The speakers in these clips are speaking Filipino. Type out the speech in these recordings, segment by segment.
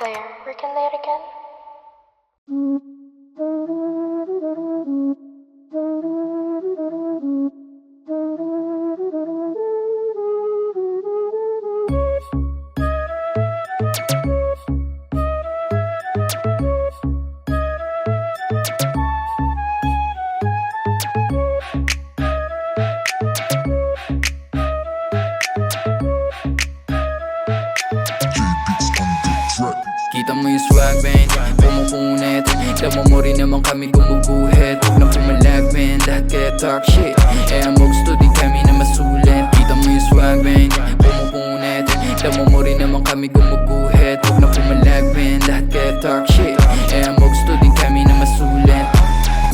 Claire, we can lay it again? Kita mo yung swag, man, pumupunit. Laman mo rin naman kami gumuguhit. Huwag na pumalag, man, lahat kaya talk shit. Eh, amogs to di kami na masulit. Kita mo yung swag, man, pumupunit. Laman mo rin naman kami gumuguhit. Huwag na pumalag, man, lahat kaya talk shit. Eh, amogs to di kami na masulit.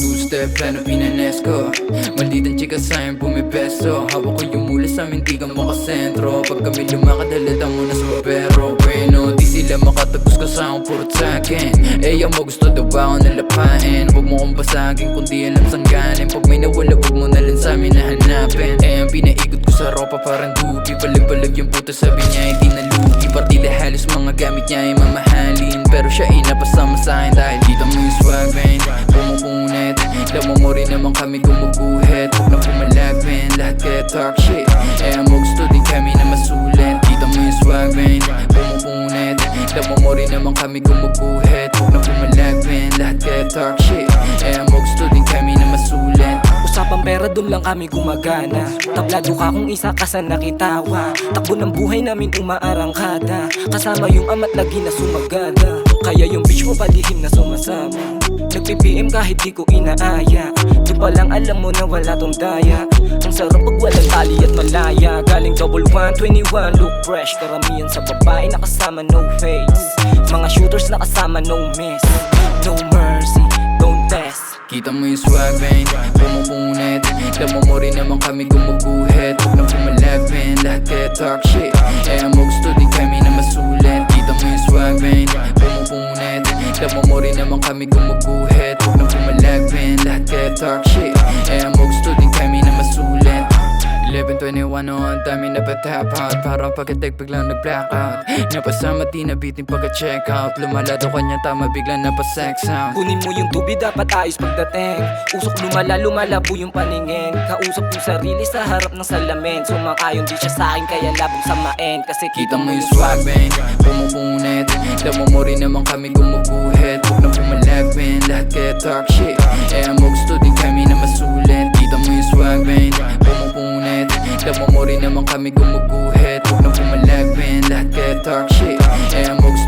New step, plano pinanes ko. Malditang chika sa'yo bumibeso. Hawak ko yung mula sa'min, di ka makasentro. Pag kami lumakad, halata mo na sa pero bueno, di sila makatagos ka sa'kin, purot sa'kin. Eh, yung mo gusto daw ako nalapain. Huwag mo kong basagin, kundi alam sang galing. Pag may nawala, huwag mo na lang sa'min nahanapin. Eh, ang pinaigot ko sa ropa parang dubi. Balag-balag yung puta, sabi niya hindi na lugi. Partida halos mga gamit niya ay mamahalin. Pero siya ay napasama sa'kin dahil dito mo yung swag, man, pumupunit. Laman mo rin naman kami gumuguhit. Huwag na pumalag, man, lahat kaya talk shit. Eh, amogs to din kami na masulit. Kita mo yung swag, man, pumupunit. Laman mo rin naman kami gumuguhit. Huwag na pumalag, man, lahat kaya talk shit. Eh, amogs to din kami na masulit. Usapang pera dun lang kami gumagana. Tablado ka kung isa ka sa nakitawa. Takbo ng buhay namin umaarangkada. Kasama yung ama't lagi na sumagada. Kaya yung bitch mo palihim na sumasama. Nag-BBM kahit di ko inaaya. Di pa lang alam mo na wala tong daya. Ang sarap pag walang tali at malaya. Galing double 121, look fresh. Karamihan sa babae nakasama no face. Mga shooters nakasama no miss. No mercy, don't test. Kita mo yung swag, man, pumupunit. Laman mo rin naman kami gumuguhit. Huwag na pumalag, man, lahat kaya talk shit. Eh, amogs to din kami na masulit. Kita mo yung swag, man, pumupunit. Laman mo rin naman kami gumuguhit. Huwag na pumalag, man, lahat kaya talk shit. Eh, amogs to din kami na masulit. 11:21 on, dami na pa-tap out. Parang pagkatek biglang nag-blackout. Napasama di nabitin pagka-check out. Lumalado kanya tama biglang napasex out. Kunin mo yung tubig, dapat ayos pagdating. Usok lumalabo yung paningin. Kausap yung sarili sa harap ng salamin. Sumakayon di siya sa'kin kaya labong samain. Kasi Kita mo yung swag, man, pumupunit. Laman mo rin naman kami gumuguhit. Huwag na pumalag, man, lahat kaya talk shit. Eh, amogs to din kami na masulit. Kita mo yung swag, man, pumupunit. Laman mo rin naman kami gumuguhit. Huwag na pumalag, man, lahat kaya talk shit. Eh, amogs